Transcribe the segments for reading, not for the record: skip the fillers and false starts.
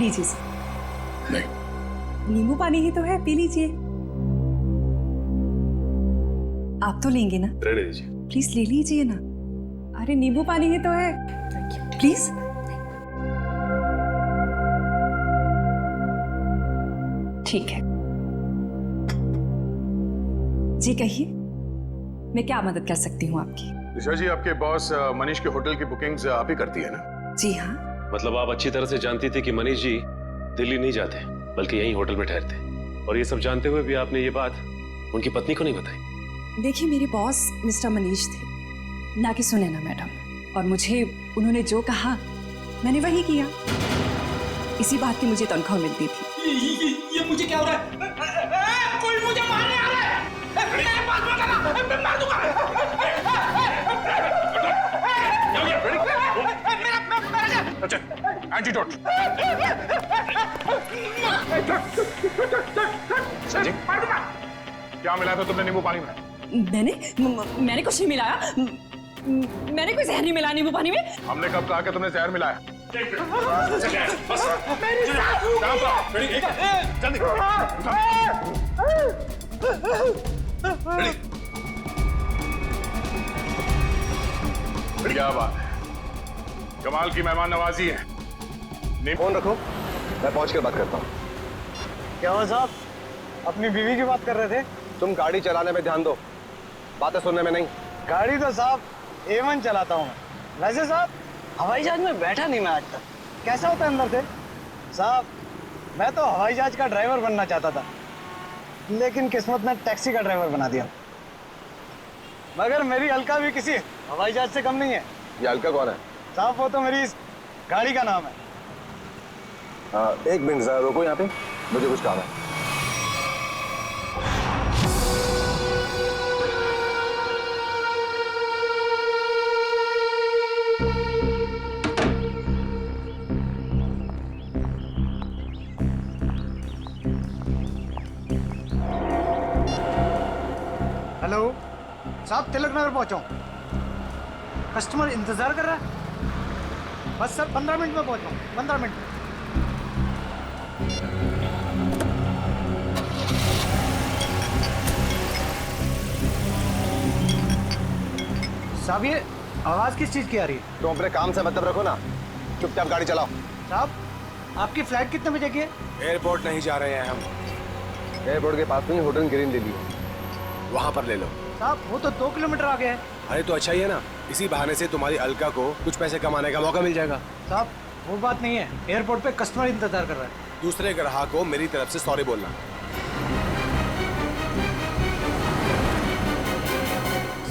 लीजिए सर। नहीं। नींबू पानी ही तो है, पी लीजिए। आप तो लेंगे ना? रहने दीजिए। प्लीज ले लीजिए ना। अरे नींबू पानी ही तो है, प्लीज। ठीक है जी, कहिए मैं क्या मदद कर सकती हूँ आपकी? दिशा जी, आपके बॉस मनीष के होटल की बुकिंग्स आप ही करती है ना? जी हाँ। मतलब आप अच्छी तरह से जानती थी कि मनीष जी दिल्ली नहीं जाते बल्कि यहीं होटल में ठहरते, और ये सब जानते हुए भी आपने ये बात उनकी पत्नी को नहीं बताई? देखिए, मेरे बॉस मिस्टर मनीष थे, ना कि सुनैना मैडम, और मुझे उन्होंने जो कहा मैंने वही किया। इसी बात की मुझे तनख्वाह मिलती थी। ये मुझे क्या हो रहा है? कोई मुझे मारने आ रहा है। मेरे पास मत आना, मैं मार दूंगा। अच्छा, एंटीडोट। संजय, क्या मिलाया था तुमने नींबू पानी में? मैंने कुछ नहीं मिलाया। मैंने कोई जहर नहीं मिलाया नींबू पानी में। हमने कब कहा कि तुमने जहर मिलाया? क्या बात है, कमाल की मेहमान नवाजी है। फोन रखो, मैं पहुंच कर बात करता हूँ। क्या हुआ साहब, अपनी बीवी की बात कर रहे थे? तुम गाड़ी चलाने में ध्यान दो, बातें सुनने में नहीं। गाड़ी तो साहब A1 चलाता हूँ मैं। वैसे साहब हवाई जहाज में बैठा नहीं मैं आज तक। कैसा होता है अंदर से? साहब मैं तो हवाई जहाज का ड्राइवर बनना चाहता था, लेकिन किस्मत ने टैक्सी का ड्राइवर बना दिया। मगर मेरी अलका भी किसी हवाई जहाज से कम नहीं है। ये अलका कौन है? साहब वो तो मेरी इस गाड़ी का नाम है। एक मिनट जरा रुको यहाँ पे, मुझे कुछ काम है। हेलो साहब, तिलक नगर पहुंचा हूं। कस्टमर इंतजार कर रहा है। बस सर 15 मिनट में पहुंच रहा हूं, 15 मिनट में। साहब ये आवाज किस चीज की आ रही है? तुम अपने काम से मतलब रखो ना, चुपचाप गाड़ी चलाओ। साहब आपकी फ्लाइट कितने बजे की है? एयरपोर्ट नहीं जा रहे हैं हम। एयरपोर्ट के पास में होटल ग्रीन लिली है, वहां पर ले लो। साहब वो तो 2 किलोमीटर आगे है। अरे तो अच्छा ही है ना, इसी बहाने से तुम्हारी अलका को कुछ पैसे कमाने का मौका मिल जाएगा। साहब वो बात नहीं है, एयरपोर्ट पे कस्टमर इंतजार कर रहा है। दूसरे ग्राहक को मेरी तरफ से सॉरी बोलना।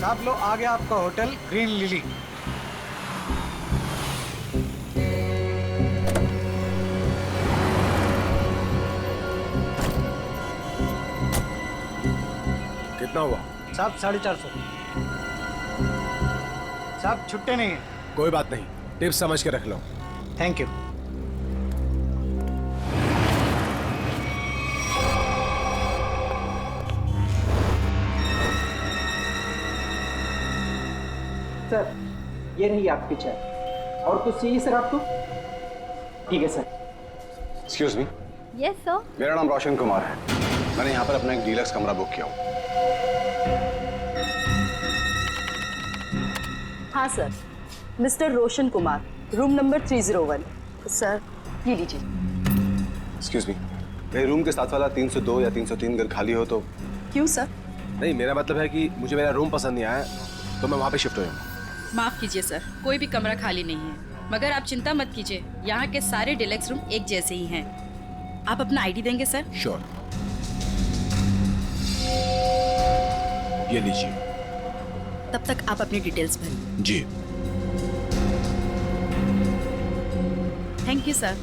साहब लो आ गया आपका होटल ग्रीन लिली। कितना हुआ? साहब 450। साहब छुट्टे नहीं है। कोई बात नहीं, टिप्स समझ के रख लो। Thank you. सर ये रही आपकी चाय। और कुछ चाहिए सर आपको? ठीक है sir. Excuse me. Yes sir. मेरा नाम रोशन कुमार है, मैंने यहाँ पर अपना एक डीलक्स कमरा बुक किया हूँ। हाँ sir, mister Roshan Kumar, room number 301। Sir ये लीजिए। एक्सक्यूज मी, मेरे रूम के साथ वाला 302 या 303 घर खाली हो तो? क्यों सर? नहीं, मेरा मतलब है कि मुझे मेरा रूम पसंद नहीं आया तो मैं वहाँ पे शिफ्ट हो जाऊँगा। माफ कीजिए सर, कोई भी कमरा खाली नहीं है, मगर आप चिंता मत कीजिए, यहाँ के सारे डिलक्स रूम एक जैसे ही हैं। आप अपना आईडी देंगे सर? श्योर। ये लीजिए। तब तक आप अपनी डिटेल्स भरें। जी। Thank you sir.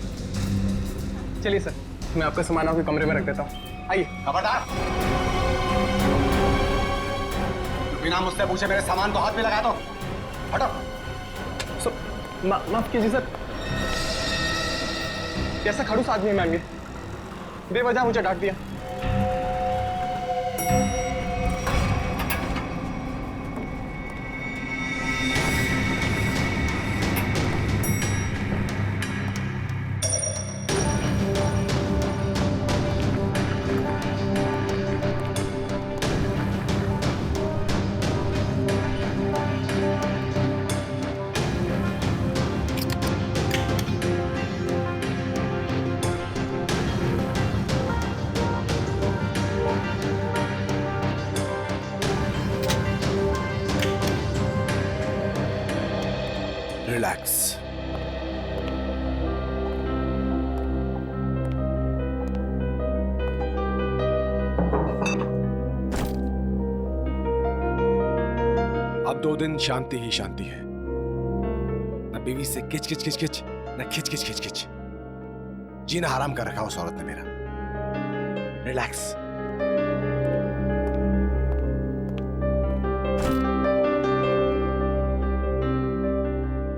चलिए सर, मैं आपका सामान आपके कमरे में रख देता हूँ। आइए। खबरदार, बिना मुझसे पूछे मेरे सामान को हाथ में लगा दो। हटो। माफ कीजिए सर, कैसा खड़ूस आदमी है मैम, ये बेवजह मुझे डांट दिया। रिलैक्स। अब 2 दिन शांति ही शांति है। न बीवी से किच किच किच किच, न खिच खिच खिच खिच। जीना हराम कर रखा उस औरत ने मेरा। रिलैक्स।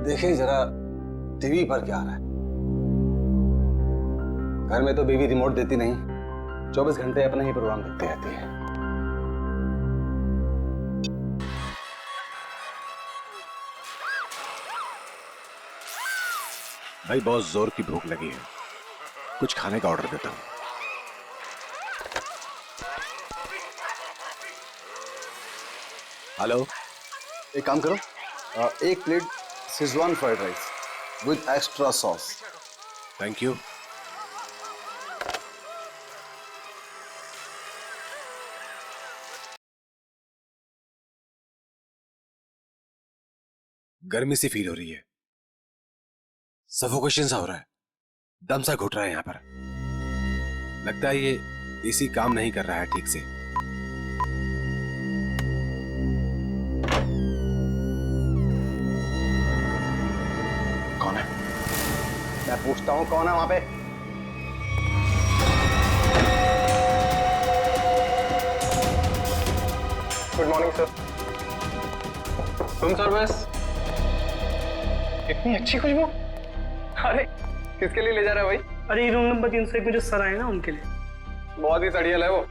देखिए जरा टीवी पर क्या आ रहा है। घर में तो बीवी रिमोट देती नहीं, 24 घंटे अपना ही प्रोग्राम देखती रहती है। भाई बहुत जोर की भूख लगी है, कुछ खाने का ऑर्डर देता हूं। हेलो, एक काम करो, 1 plate Schezwan fried rice with extra sauce. Thank you. गर्मी सी फील हो रही है, सफोकेशन सा हो रहा है, दम सा घुट रहा है यहां पर। लगता है ये एसी काम नहीं कर रहा है ठीक से। कौन है? मैं पूछता हूं कौन है वहां पे? Good morning sir. Room service. इतनी अच्छी खुशबू। अरे किसके लिए ले जा रहा है भाई? अरे रूम नंबर 301 में जो सर आए ना उनके लिए। बहुत ही सड़ियल है वो।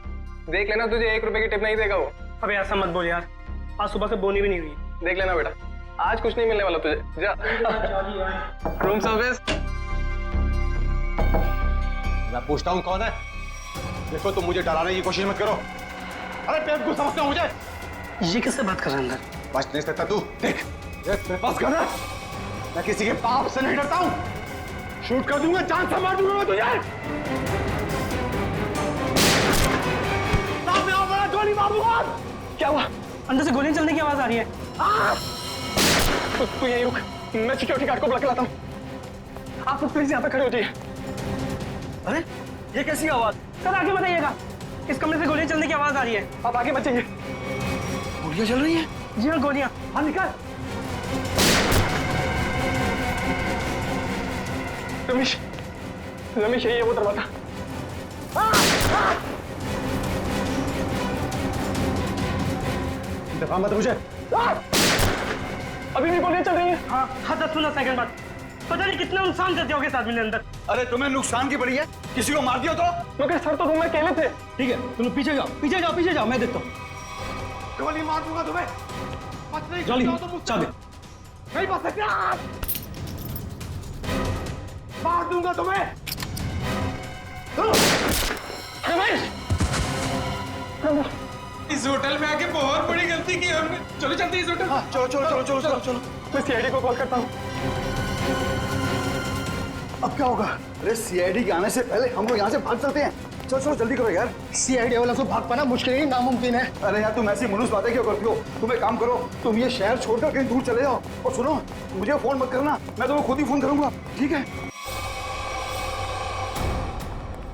देख लेना, तुझे 1 रुपए की टिप नहीं देगा वो। अबे ऐसा मत बोल यार, आज सुबह से बोनी भी नहीं हुई। देख लेना बेटा, आज कुछ नहीं मिलने वाला तुझे। जा। Room service. मैं पूछता हूं कौन है? देखो तुम मुझे डराने की कोशिश मत करो। अरे पेट को समझते हो मुझे? ये किससे बात कर रहा है अंदर? बच नहीं सकता तू। देख मेरे पास गन है, मैं किसी के बाप से नहीं डरता हूं। शूट कर दूंगा, जान से मार दूंगा मैं तुझे। सामने आओ, बड़ा गोली मार दूंगा। क्या हुआ? अंदर से गोलियां चलने की आवाज आ रही है। तू यहीं रुक, मैं सिक्योरिटी गार्ड को बुला के लाता हूँ। आप लोग प्लीज यहाँ पे खड़े हो जाइए। अरे ये कैसी आवाज? सर आगे बताइएगा, इस कमरे से गोलियां चलने की आवाज आ रही है। आप आगे बचिए। गोलियां चल रही है? जी हाँ, गोलियां। हाँ निकाल। रमेश, रमेश यही है वो दरवाजा। दफा मत मुझे। अभी भी गोलियां चल रही हैं। हाँ 10-15 सेकंड बाद। पता नहीं कितना नुकसान कर दिया होगा इस आदमी ने अंदर। अरे तुम्हें नुकसान की पड़ी है, किसी को मार दिया तो? मगर सर तो रूम में अकेले थे। ठीक है तुम पीछे जाओ, पीछे जाओ, पीछे जाओ, मैं देखता हूँ। गोली मार दूंगा तुम्हें। जॉली चाबी नहीं बच सकते। मार दूंगा तुम्हें। रमेश, इस होटल में आके बहुत बड़ी गलती की हमने। चलो चलते इस होटल। हाँ, चलो चलो चलो चलो चलो चलो। मैं सीआईडी को कॉल करता हूँ। अब क्या होगा? अरे सीआईडी के आने से पहले हम लोग यहाँ से भाग सकते हैं। चलो चलो जल्दी करो यार। सीआईडी वाला से भाग पाना मुश्किल ही नामुमकिन है। अरे यार तुम ऐसी मनुष्य बातें क्यों करती हो? तुम एक काम करो, तुम ये शहर छोड़कर कहीं दूर चले जाओ। और सुनो, मुझे फोन मत करना, मैं तुम्हें खुद ही फोन करूंगा, ठीक है?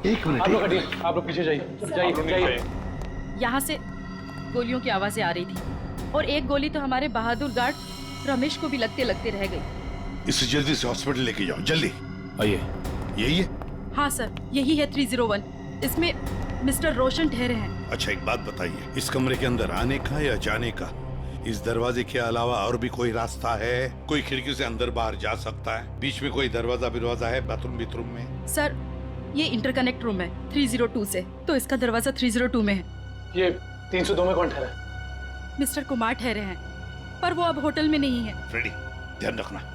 एक मिनट। आप लोग पीछे जाइए। यहाँ से गोलियों की आवाजें आ रही थी और एक गोली तो हमारे बहादुर गार्ड रमेश को भी लगते लगते रह गई। इसे जल्दी से हॉस्पिटल लेके जाओ, जल्दी। आइए। यही है? हाँ सर, यही है 301। इसमें मिस्टर रोशन ठहरे हैं। अच्छा एक बात बताइए, इस कमरे के अंदर आने का या जाने का इस दरवाजे के अलावा और भी कोई रास्ता है? कोई खिड़की से अंदर बाहर जा सकता है? बीच में कोई दरवाजा है बाथरूम में? सर ये इंटरकनेक्ट रूम है 302 से, तो इसका दरवाजा 302 में है। ये 302 में कौन ठहरा है? मिस्टर कुमार ठहरे हैं, पर वो अब होटल में नहीं है। फ्रेडी ध्यान रखना।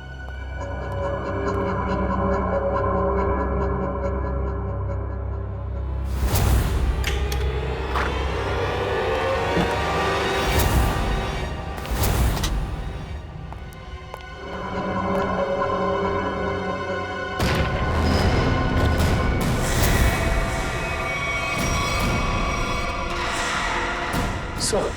सर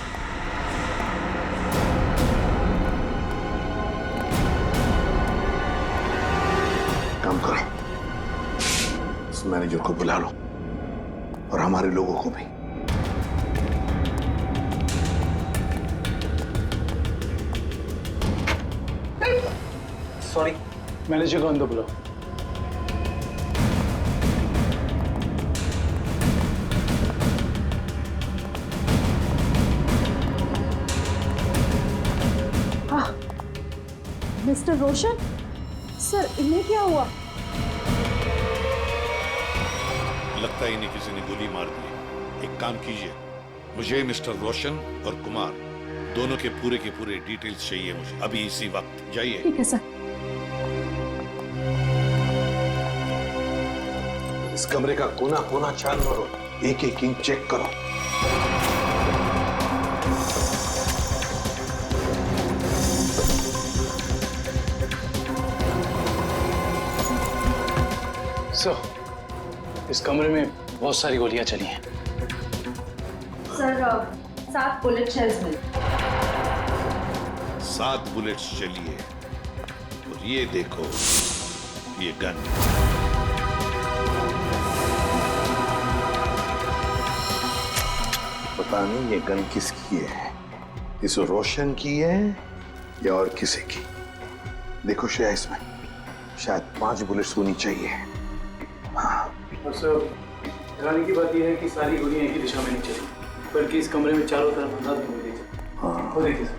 मैनेजर को बुला लो और हमारे लोगों को भी। सॉरी, मैनेजर को अंदर बुलाओ। मिस्टर रोशन, सर इन्हें क्या हुआ? लगता है इन्हें किसी ने गोली मार दी। एक काम कीजिए, मुझे मिस्टर रोशन और कुमार दोनों के पूरे डिटेल्स चाहिए मुझे अभी इसी वक्त। जाइए। ठीक है सर। इस कमरे का कोना कोना छान मारो, एक एक इंच चेक करो। सर, इस कमरे में बहुत सारी गोलियां चली हैं। सर 7 बुलेट शेल्स मिले। 7 बुलेट्स चली है। और ये देखो, ये गन। पता नहीं ये गन किसकी है, इस रोशन की है या और किसी की। देखो श्रेया, इसमें शायद 5 बुलेट्स होनी चाहिए। और सर, हैरानी की बात यह है कि सारी गोलियां एक ही दिशा में नहीं चली, बल्कि इस कमरे में चारों तरफ अंधाधुंध गोली चली। हाँ। वो देखिए सर।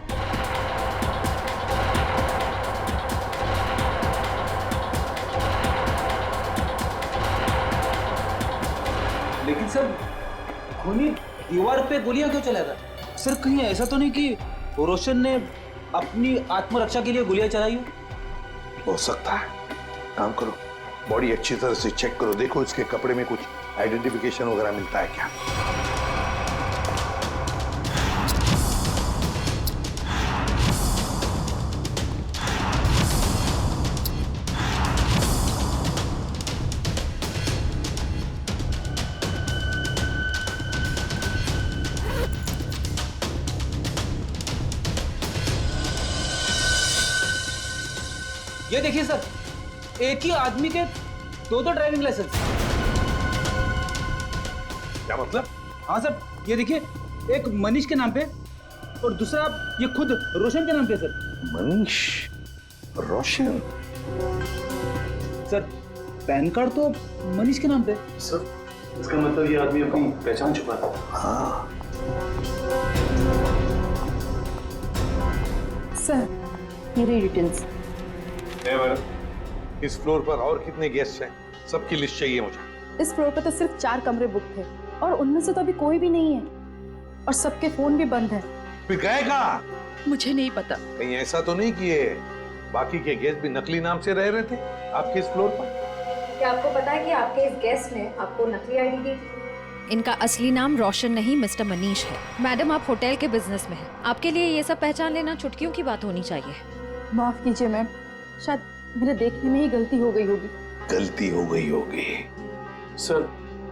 लेकिन सर, खूनी दीवार पे गोलियां क्यों चलाएगा? सर, कहीं ऐसा तो नहीं कि रोशन ने अपनी आत्मरक्षा के लिए गोलियां चलाई हो सकता है। काम करो, बॉडी अच्छी तरह से चेक करो, देखो इसके कपड़े में कुछ आइडेंटिफिकेशन वगैरह मिलता है क्या। ये देखिए सर, एक ही आदमी के 2 ड्राइविंग लाइसेंस। क्या मतलब? हाँ सर, ये देखिए, एक मनीष के नाम पे और दूसरा ये खुद रोशन के नाम पे। सर, मनीष, रोशन। सर, पैन कार्ड तो मनीष के नाम पे। सर, इसका मतलब ये आदमी अपनी पहचान छुपाता था। हाँ। सर, मेरी डिटेल्स। इस फ्लोर पर और कितने गेस्ट हैं? सबकी लिस्ट चाहिए मुझे। इस फ्लोर पर तो सिर्फ 4 कमरे बुक थे और उनमें से तो अभी कोई भी नहीं है और सबके फोन भी बंद है। फिर गए कहाँ? मुझे नहीं पता। कहीं ऐसा तो नहीं कि ये बाकी के गेस्ट भी नकली नाम से रह रहे थे आपके इस फ्लोर पर? क्या आपको पता है कि आपके इस गेस्ट ने आपको नकली आईडी दी थी? इनका असली नाम रोशन नहीं मिस्टर मनीष है। मैडम, आप होटल के बिजनेस में हैं। आपके लिए ये सब पहचान लेना चुटकियों की बात होनी चाहिए। माफ कीजिए मैम, शायद मेरे देखने में ही गलती हो गई होगी। गलती हो गई होगी। सर,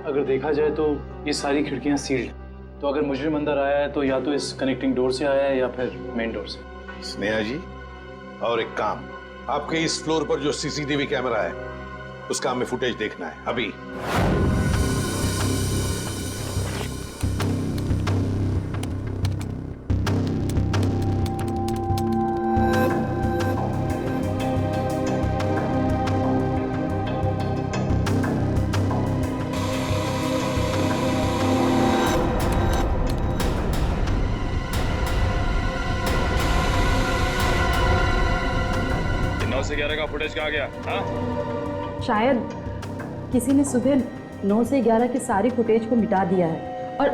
अगर देखा जाए तो ये सारी खिड़कियां सील्ड, तो अगर मुजरिम अंदर आया है तो या तो इस कनेक्टिंग डोर से आया है या फिर मेन डोर से। स्नेहा जी, और एक काम, आपके इस फ्लोर पर जो सीसीटीवी कैमरा है उसका हमें फुटेज देखना है अभी। से 11 का फुटेज कहाँ गया? हाँ? शायद किसी ने सुबह 9 से 11 के सारी फुटेज को मिटा दिया है और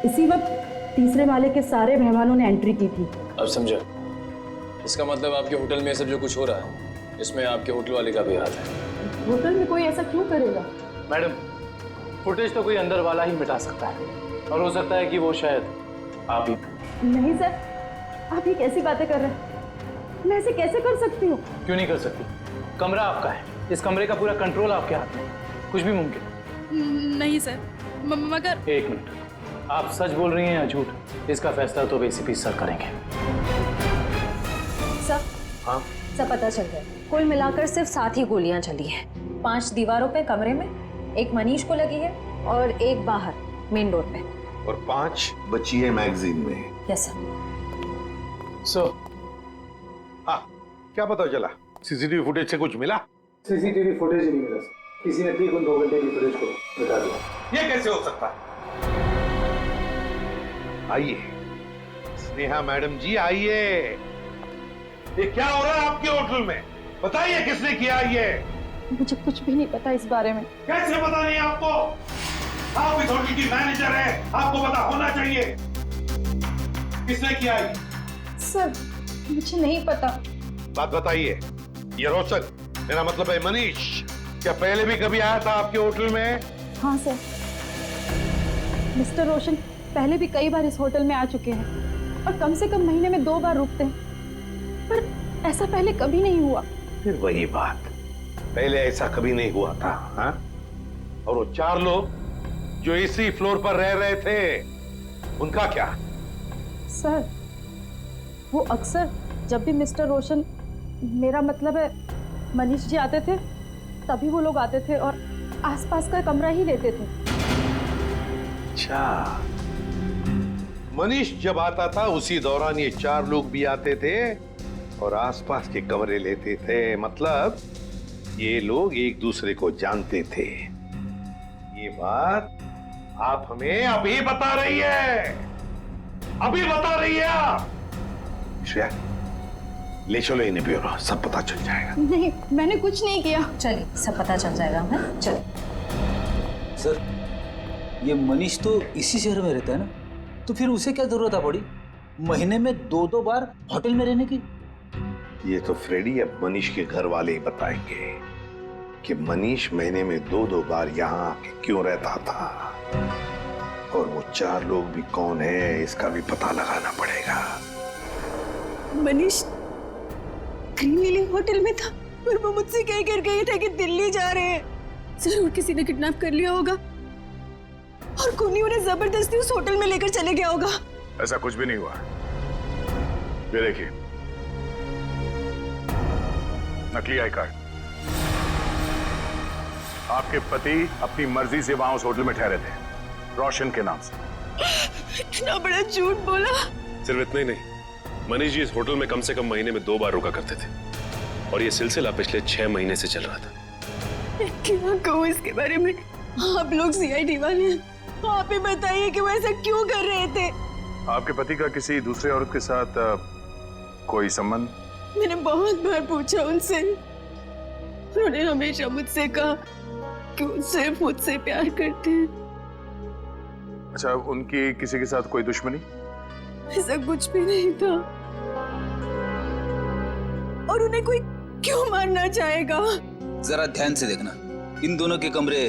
इसी वक्त तीसरे माले के सारे मेहमानों ने एंट्री की थी। अब समझा। इसका मतलब आपके होटल में सब जो कुछ हो रहा है इसमें आपके होटल वाले का भी हाथ है। होटल में कोई ऐसा क्यों करेगा? मैडम, फुटेज तो कोई अंदर वाला ही मिटा सकता है और हो सकता है कि वो शायद आप ही। नहीं सर, आप ये कैसी बातें कर रहे हैं? मैं ऐसे कैसे कर सकती हूँ? क्यों नहीं कर सकती? कमरा आपका है, इस कमरे का पूरा कंट्रोल आपके हाथ में, कुछ भी मुमकिन। नहीं सर, मगर। एक मिनट, आप सच बोल रही हैं या झूठ? इसका फैसला तो एसीपी सर करेंगे। सर, हाँ? सब पता चल गया। कुल मिलाकर सिर्फ 7 ही गोलियां चली हैं। 5 दीवारों पे कमरे में एक मनीष को लगी है और एक बाहर मेन डोर पे। और 5 बची है मैगजीन में। Yes sir. सर हाँ, क्या पता चला? सीसीटीवी फुटेज से कुछ मिला? सीसीटीवी फुटेज नहीं मिला सर। किसी ने ठीक उन 2 घंटे की फुटेज को बता दिया। ये कैसे हो सकता है? आइए स्नेहा मैडम जी, आइए। ये क्या हो रहा है आपके होटल में? बताइए किसने किया ये? मुझे कुछ भी नहीं पता इस बारे में। कैसे पता नहीं आपको? आप इस होटल की मैनेजर है, आपको पता होना चाहिए। किसने किया ये? सर मुझे नहीं पता। बात बताइए। ये रोशन, मेरा मतलब है मनीष, क्या पहले भी कभी आया था आपके होटल में? हाँ सर, मिस्टर रोशन पहले भी कई बार इस होटल में आ चुके हैं और कम से कम महीने में 2 बार रुकते हैं, पर ऐसा पहले कभी नहीं हुआ। फिर वही बात, पहले ऐसा कभी नहीं हुआ था। हाँ? और वो 4 लोग जो इसी फ्लोर पर रह रहे थे, उनका क्या? सर वो अक्सर जब भी मिस्टर रोशन, मेरा मतलब है मनीष जी आते थे, तभी वो लोग आते थे और आसपास का कमरा ही लेते थे। अच्छा, मनीष जब आता था उसी दौरान ये 4 लोग भी आते थे और आसपास के कमरे लेते थे। मतलब ये लोग एक दूसरे को जानते थे। ये बात आप हमें अभी बता रही है, अभी बता रही है आप। श्रेया, ले चलो इन्हें ब्यूरो, सब पता चल जाएगा। नहीं, मैंने कुछ नहीं किया। चलिए, सब पता चल जाएगा हमें। चलिए। सर, ये मनीष तो इसी शहर में रहता है ना, तो फिर उसे क्या जरूरत पड़ी महीने में 2-2 बार होटल में रहने की? ये तो फ्रेडी अब मनीष के घर वाले ही बताएंगे कि मनीष महीने में 2-2 बार यहाँ आके क्यों रहता था, और वो 4 लोग भी कौन है इसका भी पता लगाना पड़ेगा। मनीष ग्रीन लिली होटल में था, पर वो मुझसे कह कर गए थे कि दिल्ली जा रहे हैं। जरूर किसी ने किडनैप कर लिया होगा और कोनी उन्हें जबरदस्ती उस होटल में लेकर चले गया होगा। ऐसा कुछ भी नहीं हुआ। ये देखिए, नकली आई कार्ड। आपके पति अपनी मर्जी से वहां उस होटल में ठहरे थे, रोशन के नाम से। इतना बड़ा झूठ बोला। सिर्फ इतना ही नहीं, मनीष जी इस होटल में कम से कम महीने में 2 बार रुका करते थे और ये सिलसिला पिछले 6 महीने से चल रहा था। क्या कहूँ इसके बारे में? आप लोग सीआईडी वाले हैं, आप ही बताइए कि वो ऐसा क्यों कर रहे थे। आपके पति का किसी दूसरे औरत के साथ कोई संबंध? मैंने बहुत बार पूछा उनसे, उन्होंने हमेशा मुझसे कहा कि वो सिर्फ मुझसे प्यार करते हैं। अच्छा, उनकी किसी के साथ कोई दुश्मनी? ऐसा कुछ भी नहीं था। और उन्हें कोई क्यों मारना चाहेगा? जरा ध्यान से देखना, इन दोनों के कमरे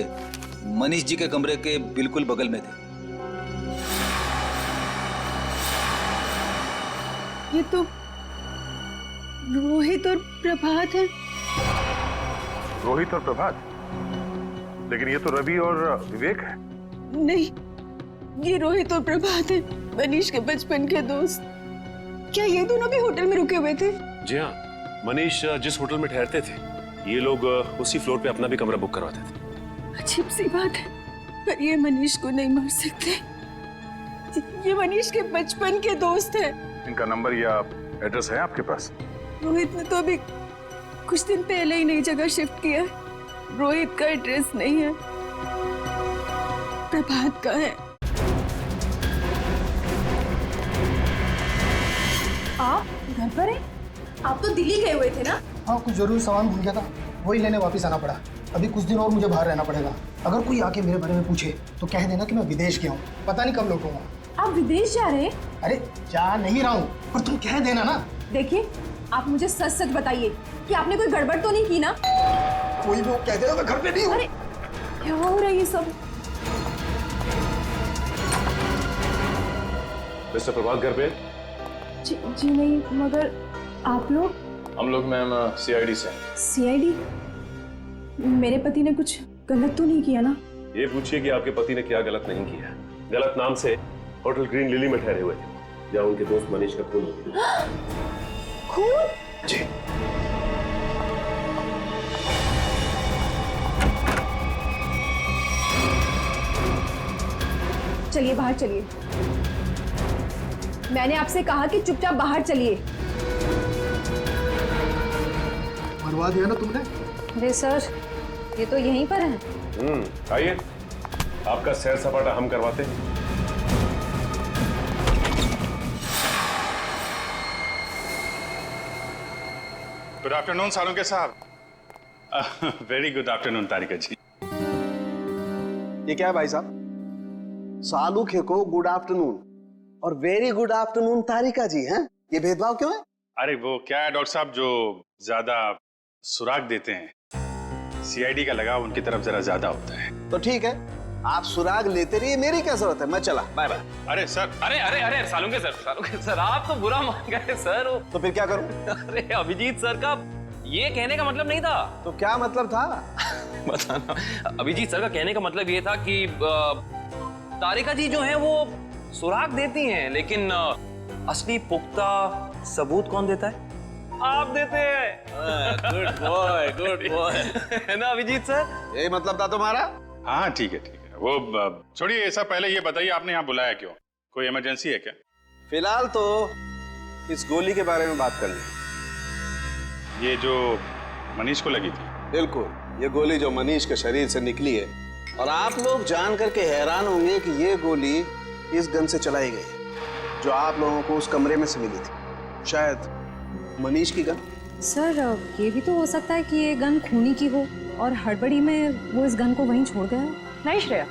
मनीष जी के कमरे के बिल्कुल बगल में थे। ये तो रोहित और प्रभात है। रोहित और प्रभात? लेकिन ये तो रवि और विवेक है। नहीं, ये रोहित और प्रभात है, मनीष के बचपन के दोस्त। क्या ये दोनों भी होटल में रुके हुए थे? जी हाँ, मनीष जिस होटल में ठहरते थे, ये लोग उसी फ्लोर पे अपना भी कमरा बुक करवाते थे। अजीब सी बात है, पर ये मनीष को नहीं मार सकते। ये मनीष के बचपन के दोस्त हैं। इनका नंबर या एड्रेस है आपके पास? रोहित ने तो अभी कुछ दिन पहले ही नई जगह शिफ्ट किया है। रोहित का एड्रेस नहीं है, प्रभात का है। आप घर पर हैं? आप तो दिल्ली गए हुए थे ना? हाँ, कुछ जरूरी सामान भूल गया था, वही लेने वापस आना पड़ा। अभी कुछ दिन और मुझे बाहर रहना पड़ेगा। अगर कोई आके मेरे बारे में पूछे तो कह देना कि मैं विदेश गया हूँ, पता नहीं कब लौटूंगा। आप विदेश जा रहे हैं? अरे जा नहीं रहा हूँ, पर तुम कह देना ना। देखिए, आप मुझे सच सच बताइए कि आपने कोई गड़बड़ तो नहीं की ना? कोई भी कह देगा मैं घर पे नहीं हूँ। अरे क्या हो रहा है ये सब? मिस्टर प्रभात घर पे? जी नहीं, मगर आप लोग? हम लोग मैम सीआईडी से हैं। सीआईडी? मेरे पति ने कुछ गलत तो नहीं किया ना? ये पूछिए कि आपके पति ने क्या गलत नहीं किया। गलत नाम से होटल ग्रीन लिली में ठहरे हुए थे, जहाँ उनके दोस्त मनीष का खून हो गया। खून? जी। चलिए बाहर चलिए। मैंने आपसे कहा कि चुपचाप बाहर चलिए। मरवा दिया ना तुमने? अरे सर, ये तो यहीं पर है। आइए, आपका सैर सपाटा हम करवाते हैं। गुड आफ्टरनून सालुंके साहब। वेरी गुड आफ्टरनून तारिका जी। ये क्या है भाई साहब? सालुखे को गुड आफ्टरनून और वेरी गुड आफ्टरनून तारिका जी हैं? ये भेदभाव क्यों है? अरे वो क्या है डॉक्टर साहब, जो ज्यादा सुराग देते हैं, सीआईडी का लगाव उनकी तरफ जरा ज्यादा होता है। तो ठीक है, आप सुराग लेते रहिए, मेरी क्या जरूरत है, मैं चला, बाय बाय। अरे सर, अरे अरे अरे सालुंके सर आप तो बुरा मान गए सर। तो फिर क्या करूं? अरे अभिजीत सर का ये कहने का मतलब नहीं था। तो क्या मतलब था? बताना। अभिजीत सर का कहने का मतलब ये था कि तारिका जी जो है वो सुराग देती हैं, लेकिन असली पुख्ता सबूत कौन देता है? आप देते हैं। गुड बॉय है ना अभिजीत सर? यही मतलब था तुम्हारा? हाँ ठीक है ठीक है। वो छोड़िए ये सब, पहले ये बताइए आपने यहाँ बुलाया क्यों? कोई इमरजेंसी है क्या? फिलहाल तो इस गोली के बारे में बात करनी। ये जो मनीष को लगी थी? बिल्कुल, ये गोली जो मनीष के शरीर से निकली है, और आप लोग जान करके हैरान होंगे कि ये गोली इस गन से चलाई गई है जो आप लोगों को उस कमरे में से मिली थी। शायद मनीष की गन। सर, ये भी तो हो सकता है कि ये गन खूनी की हो और हड़बड़ी में वो इस गन को वहीं छोड़ गया। नहीं श्रेया,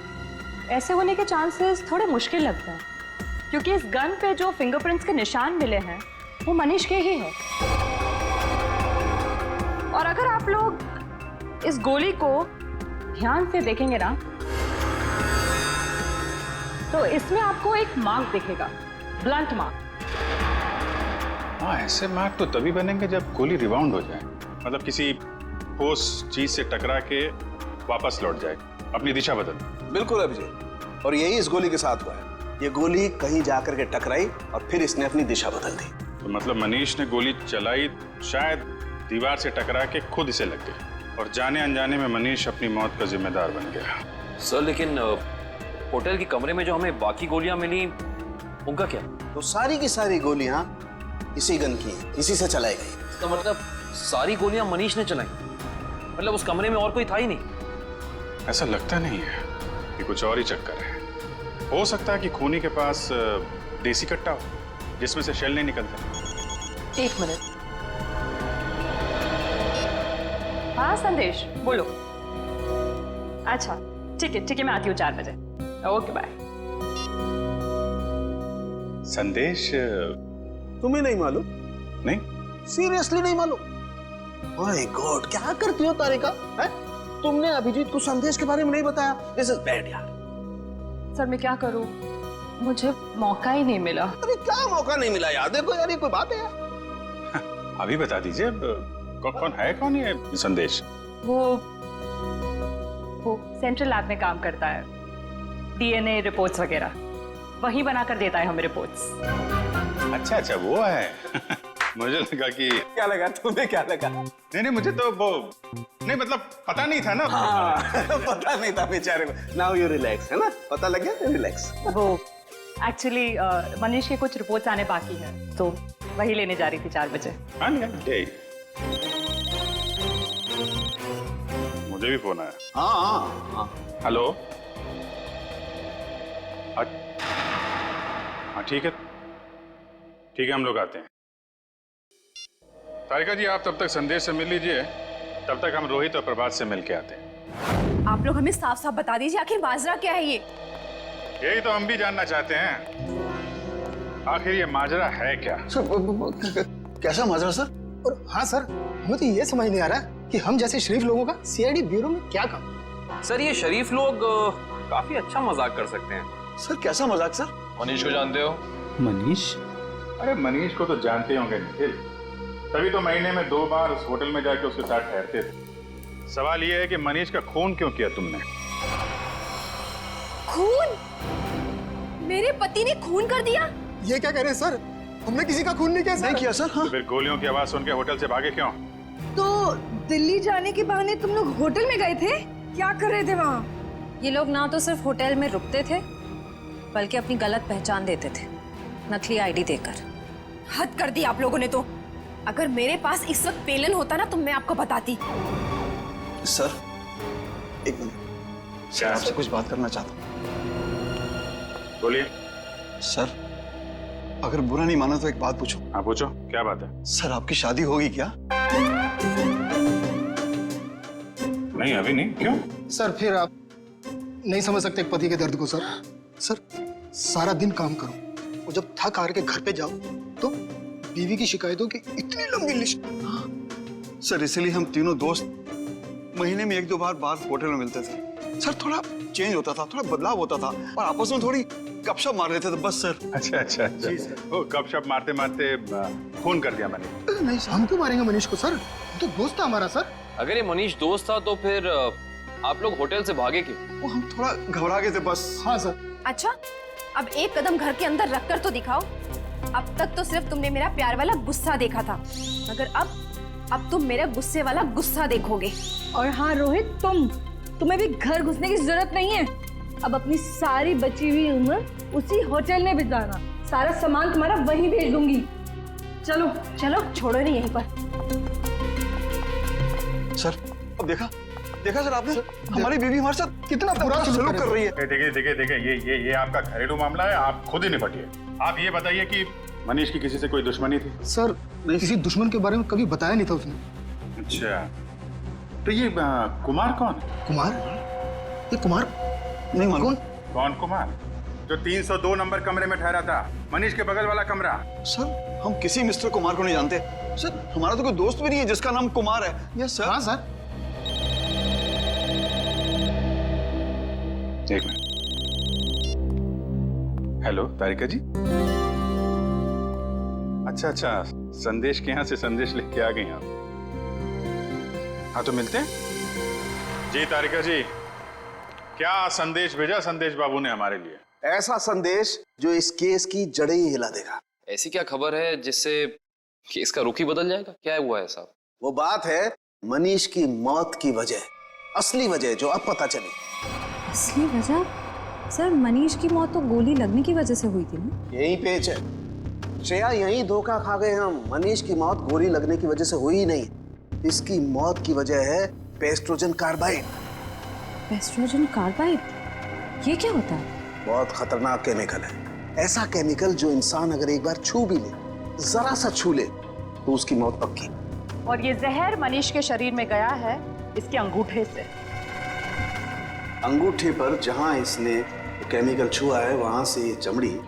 ऐसे होने के चांसेस थोड़े मुश्किल लगता है, क्योंकि इस गन पे जो फिंगरप्रिंट्स के निशान मिले हैं वो मनीष के ही हैं। और अगर आप लोग इस गोली को ध्यान से देखेंगे ना, तो इसमें आपको एक मार्क दिखेगा, ब्लंट मार्क। हाँ, ऐसे मार्क तो तभी बनेंगे जब गोली रिबाउंड हो जाए, मतलब किसी ठोस चीज से टकरा के वापस लौट जाए, अपनी दिशा बदल। बिल्कुल अभिजीत, और यही इस गोली के साथ हुआ है। ये गोली कहीं जाकर के टकराई और फिर इसने अपनी दिशा बदल दी। तो मतलब मनीष ने गोली चलाई, शायद दीवार से टकरा के खुद इसे लग गई, और जाने अनजाने में मनीष अपनी मौत का जिम्मेदार बन गया। सर लेकिन होटल के कमरे में जो हमें बाकी गोलियां मिली, उनका क्या? तो सारी की सारी गोलियां इसी गन की हैं, इसी से चलाई गई। इसका मतलब सारी गोलियां मनीष ने चलाई, मतलब उस कमरे में और कोई था ही नहीं? ऐसा लगता नहीं है, कि कुछ और ही चक्कर है। हो सकता है कि खूनी के पास देसी कट्टा हो जिसमें से शेल नहीं निकलता। एक मिनट। हाँ संदेश, बोलो। अच्छा ठीक है, मैं आती हूँ 4 बजे। Okay bye. संदेश तुम्हें नहीं मालूम? नहीं, सीरियसली नहीं मालूम? माय गॉड, क्या करती हो तारिका? है? तुमने अभिजीत को संदेश के बारे में नहीं बताया। दिस इज बैड यार। सर मैं क्या करूं, मुझे मौका ही नहीं मिला। अरे क्या मौका नहीं मिला यार? देखो यार, ये कोई बात है यार? अभी बता दीजिए, कौन है कौन ये संदेश? वो सेंट्रल लैब में काम करता है, डीएनए रिपोर्ट्स वगैरह वही बनाकर देता है हमें रिपोर्ट्स। अच्छा वो है। मुझे लगा कि क्या लगा तुम्हें? क्या लगा? नहीं मुझे तो वो नहीं, मतलब पता नहीं था ना। हाँ, पता नहीं था बेचारे को। नाउ यू रिलैक्स, है ना? पता लग गया तो रिलैक्स। वो एक्चुअली मनीष के कुछ रिपोर्ट्स आने बाकी है, तो वही लेने जा रही थी 4 बजे। हाँ मुझे भी फोन आया। हाँ। हेलो। हाँ ठीक है, हम लोग आते हैं। तारिका जी, आप तब तक संदेश से मिल लीजिए, तब तक हम रोहित और प्रभात से मिल के आते हैं। आप लोग हमें साफ साफ बता दीजिए, आखिर माजरा क्या है ये? यही तो हम भी जानना चाहते हैं, आखिर ये माजरा है क्या? सर, कैसा माजरा सर? और हाँ सर, हमें तो ये समझ नहीं आ रहा कि हम जैसे शरीफ लोगों का सीआईडी ब्यूरो में क्या काम? सर ये शरीफ लोग काफी अच्छा मजाक कर सकते हैं। सर कैसा मजाक सर? मनीष को जानते हो? मनीष? अरे मनीष को तो जानते होंगे निखिल, तभी तो महीने में 2 बार उस होटल में जाके उसके साथ ठहरते थे। सवाल ये है कि मनीष का खून क्यों किया तुमने? खून? मेरे पति ने खून कर दिया? ये क्या कह रहे हैं सर? हमने किसी का खून नहीं किया सर। नहीं किया सर। हाँ। तो फिर गोलियों की आवाज सुन के होटल से भागे क्यों? तो दिल्ली जाने के बहाने तुम लोग होटल में गए थे? क्या कर रहे थे वहाँ? ये लोग ना तो सिर्फ होटल में रुकते थे, बल्कि अपनी गलत पहचान देते थे, नकली आईडी देकर। हद कर दी आप लोगों ने तो। अगर मेरे पास इस वक्त पेलन होता ना तो मैं आपको बताती। सर एक मिनट, सर आपसे कुछ बात करना चाहता हूँ। बोलिए। सर अगर बुरा नहीं माना तो एक बात पूछूं? हाँ पूछो, क्या बात है? सर आपकी शादी होगी क्या? नहीं अभी नहीं। क्यों? सर फिर आप नहीं समझ सकते एक पति के दर्द को। सर सर सारा दिन काम करो और जब थक हार के घर पे जाओ तो बीवी की शिकायतों की इतनी लंबी लिस्ट। सर इसलिए हम तीनों दोस्त महीने में 1-2 बार बाहर होटल में मिलते थे। सर थोड़ा चेंज होता था, थोड़ा बदलाव होता था और आपस में थोड़ी गपशप मार लेते थे बस सर। अच्छा अच्छा अच्छा। जी सर। ओ गपशप मारते मारते फोन कर दिया मैंने। नहीं सर, हम क्यों मारेंगे मनीष को? सर तो दोस्त था हमारा। सर अगर ये मनीष दोस्त था तो फिर आप लोग होटल से भागे क्यों? वो हम थोड़ा घबरा गए थे बस। हाँ सर। अच्छा अब एक कदम घर के अंदर रखकर तो दिखाओ। अब तक तो सिर्फ तुमने मेरा प्यार वाला गुस्सा देखा था, मगर अब तुम मेरा गुस्से वाला गुस्सा देखोगे। और हाँ रोहित, तुम्हें भी घर घुसने की जरूरत नहीं है। अब अपनी सारी बची हुई उम्र उसी होटल में बिताना। सारा सामान तुम्हारा वहीं भेज दूंगी। चलो चलो छोड़ो नहीं यहीं पर। सर अब देखा सर आपने, हमारी बीवी हमारे साथ कितना बुरा सलूक कर रही है। देखिए ये आपका घरेलू मामला है, आप खुद ही निपटिए। आप ये बताइए कि मनीष की किसी से कोई दुश्मनी थी? सर किसी दुश्मन के बारे में कभी बताया नहीं था उसने। अच्छा तो ये कुमार कौन है? कुमार? ये कुमार नहीं मालूम। कौन कुमार? जो 302 नंबर कमरे में ठहरा था, मनीष के बगल वाला कमरा। सर हम किसी मिस्टर कुमार को नहीं जानते। सर हमारा तो कोई दोस्त भी नहीं है जिसका नाम कुमार है। Yes sir. हाँ सर। एक मिनट। हेलो तारिका जी। अच्छा संदेश के यहाँ से संदेश लिख के आ गई आप। हाँ तो मिलते हैं। जी तारिका जी, क्या संदेश भेजा संदेश बाबू ने हमारे लिए? ऐसा संदेश जो इस केस की जड़ें ही हिला देगा। ऐसी क्या खबर है जिससे केस का रुख ही बदल जाएगा? क्या हुआ है साहब? वो बात है मनीष की मौत की वजह, असली वजह जो अब पता चली। असली वजह? सर मनीष की मौत तो गोली लगने की वजह से हुई थी ना? यही पेच है श्रेया, यही धोखा खा गए हम। मनीष की मौत गोली लगने की वजह से हुई ही नहीं। इसकी मौत की वजह है पेस्ट्रोजन कार्बाइड। पेस्ट्रोजन कार्बाइड? ये क्या होता है? बहुत खतरनाक केमिकल है। ऐसा केमिकल जो इंसान अगर एक बार छू भी ले, जरा सा छू ले, तो उसकी मौत पक्की। और ये जहर मनीष के शरीर में गया है इसके अंगूठे से। अंगूठे पर जहां इसने केमिकल छुआ है वहां से ये चमड़ी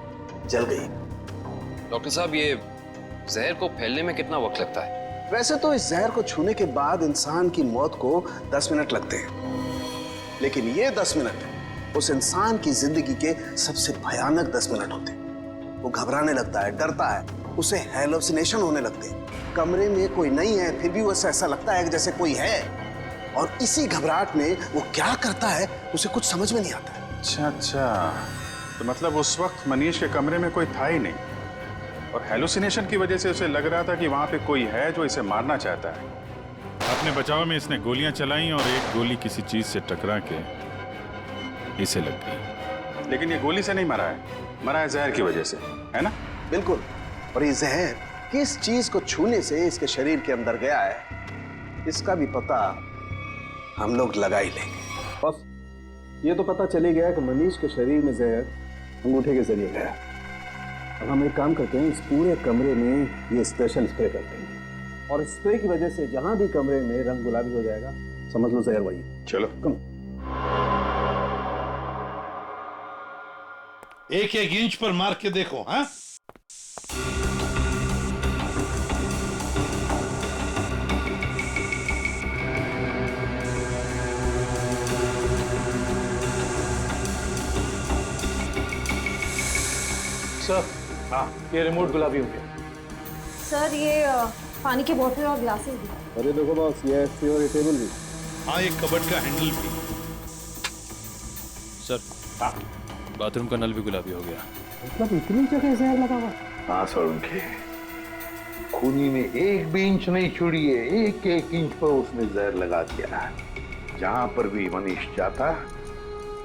जल गई। डॉक्टर साहब ये जहर को फैलने में कितना वक्त लगता है? वैसे तो इस जहर को छूने के बाद इंसान की मौत को 10 मिनट लगते हैं, लेकिन ये 10 मिनट उस इंसान की जिंदगी के सबसे भयानक 10 मिनट होते हैं। वो घबराने लगता है, डरता है, उसे हैलुसिनेशन होने लगते हैं। कमरे में कोई नहीं है फिर भी उसे ऐसा लगता है कि जैसे कोई है, और इसी घबराहट में वो क्या करता है उसे कुछ समझ में नहीं आता है। अच्छा तो मतलब उस वक्त मनीष के कमरे में कोई था ही नहीं, और हेलुसिनेशन की वजह से उसे लग रहा था कि वहां पे कोई है जो इसे मारना चाहता है। अपने बचाव में इसने गोलियां चलाई और एक गोली किसी चीज से टकरा के इसे लग गई। लेकिन ये गोली से नहीं मरा है जहर की वजह से, है ना? बिल्कुल। और ये जहर किस चीज को छूने से इसके शरीर के अंदर गया है, इसका भी पता हम लोग लगा ही लेंगे। बस ये तो पता चली गया कि मनीष के शरीर में जहर अंगूठे के जरिए गया। अब हम एक काम करते हैं, इस पूरे कमरे में ये स्पेशल स्प्रे करते हैं, और स्प्रे की वजह से जहां भी कमरे में रंग गुलाबी हो जाएगा, समझ लो जहर वही। चलो कम। एक इंच पर मार के देखो। हाँ सर, हाँ ये रिमोट गुलाबी हो गया। सर ये पानी की बोतल और ग्लासेस भी। अरे देखो बॉस, ये एसी और ये टेबल भी। हाँ एक कबर्ड का हैंडल भी। सर हाँ बाथरूम का नल भी गुलाबी हो गया। मतलब इतनी जगह जहर लगा हुआ? हाँ सर, उनके खूनी ने एक भी इंच नहीं छोड़ी है, एक एक इंच पर उसने जहर लगा दिया। जहां पर भी मनीष जाता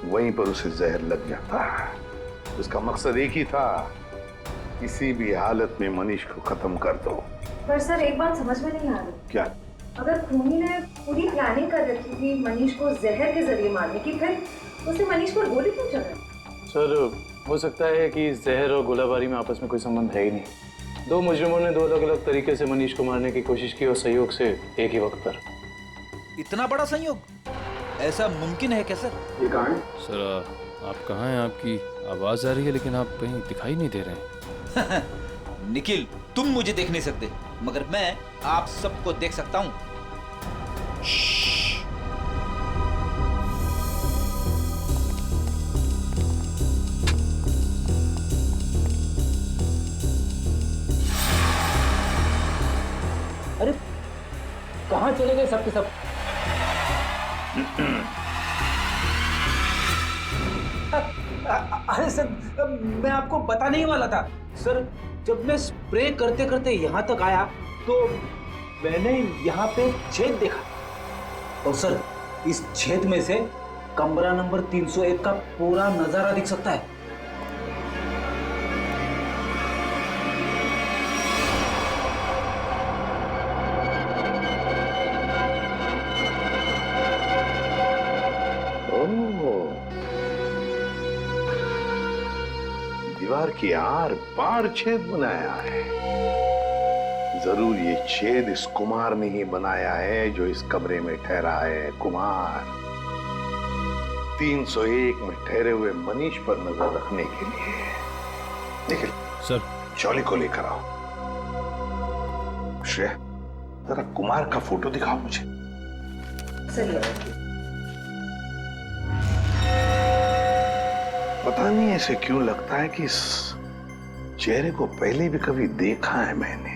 वहीं पर उसे जहर लग जाता। उसका मकसद एक ही था, किसी भी हालत में मनीष को खत्म कर दो। पर सर एक बात समझ में नहीं आ रही। क्या? अगर खूनी ने पूरी प्लानिंग कर रखी थी मनीष को जहर के जरिए मारने की, फिर उसे मनीष पर गोली क्यों चलाई? सर हो सकता है कि जहर और गोलाबारी में आपस में कोई संबंध है ही नहीं। दो मुजरिमों ने दो अलग अलग तरीके से मनीष को मारने की कोशिश की और संयोग से एक ही वक्त पर। इतना बड़ा संयोग ऐसा मुमकिन है क्या सर? ये कहाँ है? सर आप कहाँ हैं? आपकी आवाज आ रही है लेकिन आप कहीं दिखाई नहीं दे रहे। निखिल, तुम मुझे देख नहीं सकते मगर मैं आप सबको देख सकता हूँ। अरे कहाँ चले गए सबके सब? अरे सर मैं आपको बताने ही वाला था सर, जब मैं स्प्रे करते करते यहाँ तक आया तो मैंने यहाँ पे छेद देखा और सर इस छेद में से कमरा नंबर 301 का पूरा नजारा दिख सकता है। दीवार की आर पार छेद बनाया है। जरूर ये छेद इस कुमार ने ही बनाया है जो इस कमरे में ठहरा है। कुमार 301 में ठहरे हुए मनीष पर नजर रखने के लिए। निखिल सर चौली को लेकर आओ। श्रेया जरा कुमार का फोटो दिखाओ मुझे। पता नहीं ऐसे क्यों लगता है कि इस चेहरे को पहले भी कभी देखा है मैंने,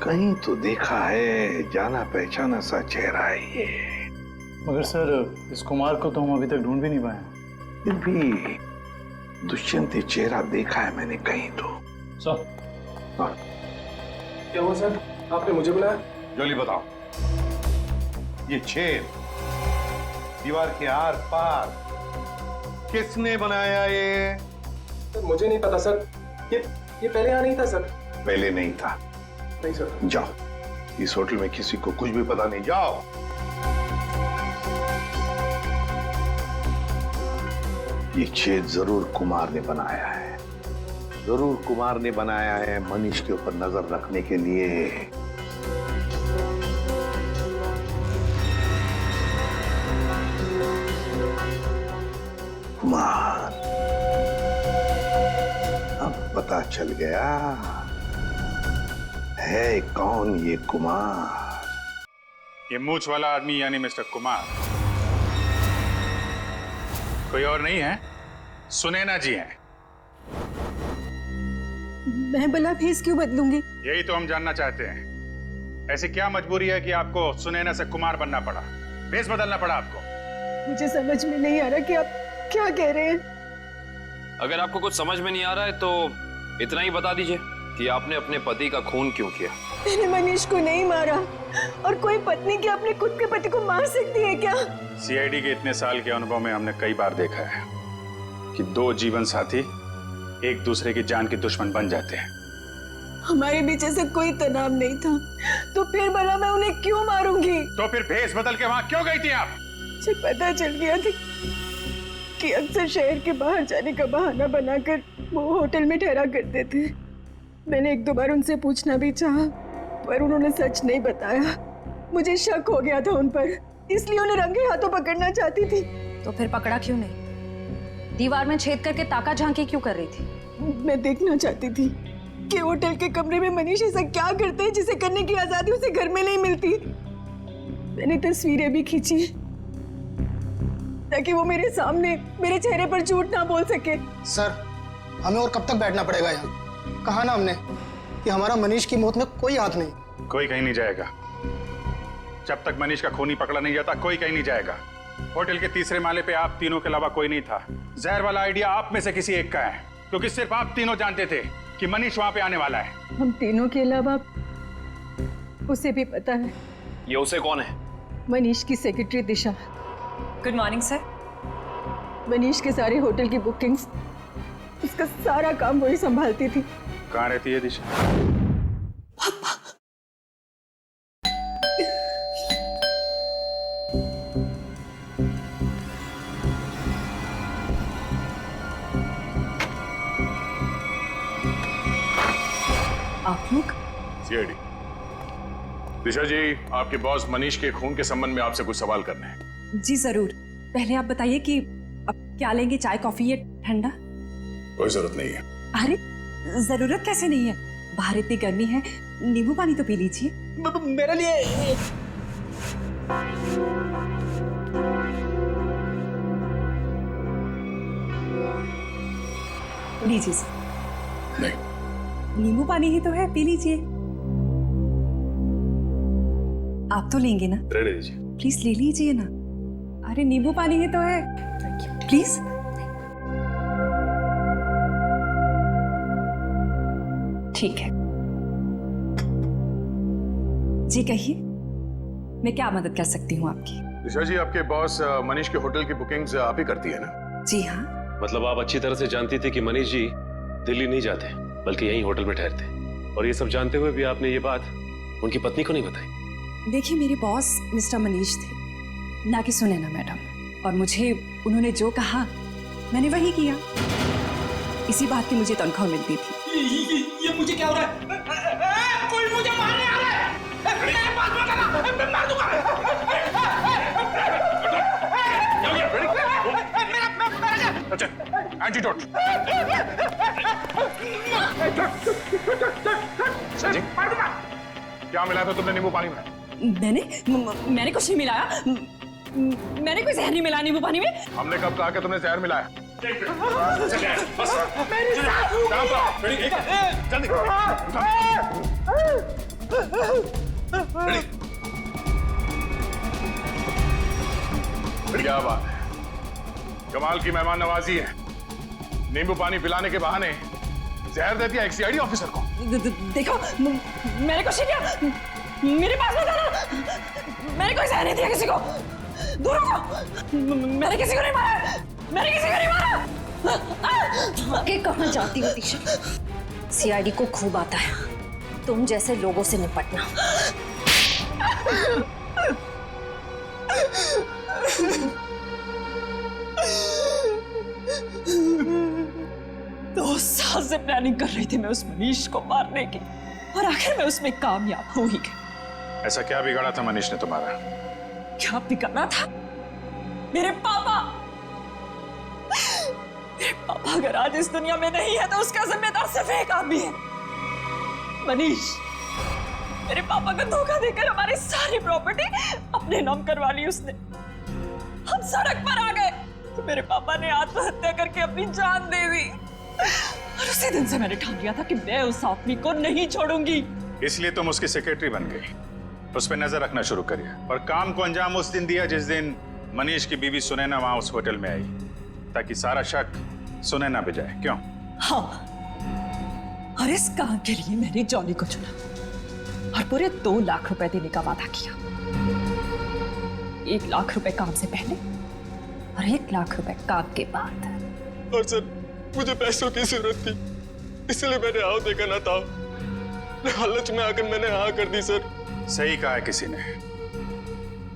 कहीं तो देखा है, जाना पहचाना सा चेहरा है ये। मगर सर इस कुमार को तो हम अभी तक ढूंढ भी नहीं पाए। फिर भी दुष्यंत चेहरा देखा है मैंने कहीं तो। सर हाँ। क्या हुआ सर? आपने मुझे बुलाया? जल्दी बताओ। ये छेद दीवार के आर पार किसने बनाया ये? सर मुझे नहीं पता सर, ये पहले यहाँ नहीं था सर। पहले नहीं था? नहीं सर। जाओ, इस होटल में किसी को कुछ भी पता नहीं, जाओ। ये छेद जरूर कुमार ने बनाया है, जरूर कुमार ने बनाया है मनीष के ऊपर नजर रखने के लिए। कुमार, अब पता चल गया है कौन ये कुमार। ये मूंछ वाला आदमी यानी मिस्टर कुमार कोई और नहीं है, सुनैना जी हैं। मैं भला भेस क्यों बदलूंगी? यही तो हम जानना चाहते हैं। ऐसी क्या मजबूरी है कि आपको सुनैना से कुमार बनना पड़ा, भेस बदलना पड़ा आपको? मुझे समझ में नहीं आ रहा कि आप क्या कह रहे हैं। अगर आपको कुछ समझ में नहीं आ रहा है तो इतना ही बता दीजिए कि आपने अपने पति का खून क्यों किया। मैंने मनीष को नहीं मारा, और कोई पत्नी क्या अपने खुद के पति को मार सकती है क्या? सीआईडी के इतने साल के अनुभव में हमने कई बार देखा है कि दो जीवन साथी एक दूसरे की जान के दुश्मन बन जाते हैं। हमारे बीच ऐसा कोई तनाव नहीं था, तो फिर भला मैं उन्हें क्यों मारूंगी? तो फिर भेस बदल के वहां क्यों गई थी आप? मुझे पता चल गया था कि अक्सर शहर के बाहर जाने का बहाना बनाकर वो होटल में ठहरा करते थे। मैंने एक दो बार उनसे पूछना भी चाहा, पर उन्होंने सच नहीं बताया। मुझे शक हो गया था उन पर, इसलिए उन्हें रंगे हाथों पकड़ना चाहती थी। तो फिर पकड़ा क्यों नहीं? दीवार में छेद करके ताका झांकी क्यों कर रही थी? मैं देखना चाहती थी कि होटल के कमरे में मनीष ऐसा क्या करते हैं जिसे करने की आजादी उसे घर में नहीं मिलती। मैंने तस्वीरें भी खींची ताकि वो मेरे सामने मेरे चेहरे पर झूठ ना बोल सके। सर हमें और कब तक बैठना पड़ेगा यहाँ? कहा ना हमने कि हमारा मनीष की मौत में कोई हाथ नहीं। कोई कहीं नहीं जाएगा जब तक मनीष का खूनी पकड़ा नहीं जाता। कोई कहीं नहीं जाएगा। होटल के तीसरे माले पे आप तीनों के अलावा कोई नहीं था। जहर वाला आइडिया आप में से किसी एक का है, क्योंकि सिर्फ आप तीनों जानते थे कि मनीष वहां पे आने वाला है। हम तीनों के अलावा उसे भी पता है। ये उसे कौन है? मनीष की secretary Disha. Good morning sir. Manish के सारे होटल की बुकिंग्स, उसका सारा काम वही संभालती थी। कहाँ रहती है दिशा? आप लोग? सीआईडी। दिशा जी, आपके बॉस मनीष के खून के संबंध में आपसे कुछ सवाल करने हैं। जी जरूर। पहले आप बताइए कि अब क्या लेंगे, चाय कॉफी या ठंडा? कोई जरूरत नहीं है। अरे जरूरत कैसे नहीं है, बाहर इतनी गर्मी है, नींबू पानी तो पी लीजिए। मेरे लिए लीजिए सर। नहीं, नींबू पानी ही तो है, पी लीजिए। आप तो लेंगे ना? रहने दीजिए। प्लीज ले लीजिए ना। अरे नींबू पानी ही तो है, प्लीज। ठीक है जी, कहिए मैं क्या मदद कर सकती हूँ आपकी? दिशा जी, आपके बॉस मनीष के होटल की बुकिंग्स आप ही करती है ना? जी हाँ। मतलब आप अच्छी तरह से जानती थी कि मनीष जी दिल्ली नहीं जाते बल्कि यहीं होटल में ठहरते, और ये सब जानते हुए भी आपने ये बात उनकी पत्नी को नहीं बताई? देखिए, मेरे बॉस मिस्टर मनीष थे, ना कि सुनैना मैडम, और मुझे उन्होंने जो कहा मैंने वही किया। इसी बात की मुझे तनख्वाह मिलती थी। ये मुझे क्या हो रहा है? कोई मुझे मारने आ रहा है। मेरे पास मत आना, मैं मार दूंगा। अच्छा, एंटीडोट। जी, क्या मिलाया था तुमने नींबू पानी में? मैंने कुछ नहीं मिलाया। मैंने कोई जहर नहीं मिलाया नींबू पानी में। हमने कब कहा कि तुमने जहर मिलाया? क्या बात है, कमाल की मेहमान नवाजी है। नींबू पानी पिलाने के बहाने जहर दे दिया एक सीआईडी ऑफिसर को। देखो, मैंने कुछ नहीं किया, मेरे पास मत आना। मैंने कोई जहर नहीं दिया किसी को, दूर हो। मैंने किसी को नहीं मारा, मैंने किसी को नहीं मारा। आगे कहाँ जाती हो दिशा? सीआईडी को खूब आता है तुम जैसे लोगों से निपटना। 2 साल से प्लानिंग कर रही थी मैं उस मनीष को मारने की, और आखिर में उसमें कामयाब हो ही गई। ऐसा क्या बिगाड़ा था मनीष ने तुम्हारा? क्या बिगाड़ा था? मेरे पापा अगर आज इस दुनिया में नहीं है तो उसका जिम्मेदार सिर्फ एक आदमी है, मनीष। मेरे पापा को धोखा देकर हमारी सारी प्रॉपर्टी अपने नाम करवा ली उसने। हम सड़क पर आ गए तो मेरे पापा ने आत्महत्या करके अपनी जान दे दी, और उसी दिन से मैंने ठान लिया था कि मैं उस आदमी को नहीं छोड़ूंगी। इसलिए तुम उसकी सेक्रेटरी बन गई, उस पर नजर रखना शुरू करिए, और काम को अंजाम उस दिन दिया जिस दिन मनीष की बीवी सुनैना वहां उस होटल में आई, ताकि सारा शक सुनैना पे जाए। क्यों? हाँ, और इस काम के लिए मैंने जॉनी को चुना और पूरे 2 लाख रुपए देने का वादा किया। 1 लाख रुपए काम से पहले और 1 लाख रुपए काम के बाद। और सर, मुझे पैसों की जरूरत थी, इसलिए मैंने हाँ देखा ना था। लालच में आकर मैंने हाँ कर दी सर। सही कहा है किसी ने,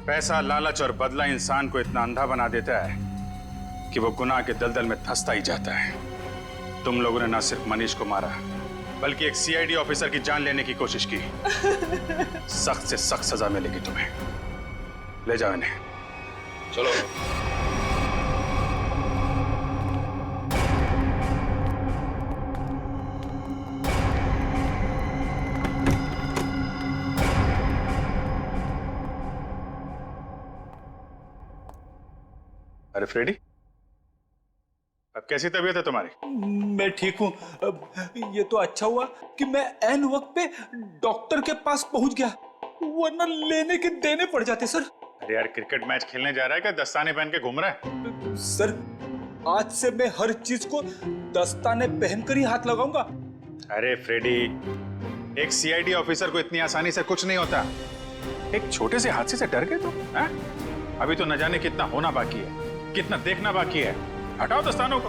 पैसा, लालच और बदला इंसान को इतना अंधा बना देता है कि वो गुनाह के दलदल में धंसता ही जाता है। तुम लोगों ने ना सिर्फ मनीष को मारा, बल्कि एक सीआईडी ऑफिसर की जान लेने की कोशिश की। सख्त से सख्त सजा मिलेगी तुम्हें। ले जाओ इन्हें। चलो। अरे फ्रेडी, अब कैसी तबीयत है तुम्हारी? मैं ठीक हूँ। ये तो अच्छा हुआ कि मैं ऐन वक्त पे डॉक्टर के पास पहुंच गया, वरना लेने के देने पड़ जाते सर। अरे यार, क्रिकेट मैच खेलने जा रहा है क्या दस्ताने पहन के घूम रहा है? सर, आज से मैं हर चीज को दस्ताने पहनकर ही हाथ लगाऊंगा। अरे फ्रेडी, एक सीआईडी ऑफिसर को इतनी आसानी से कुछ नहीं होता। एक छोटे से हादसे से डर गए तुम? अभी तो न जाने कितना होना बाकी है, कितना देखना बाकी है। हटाओ दस्तानों को।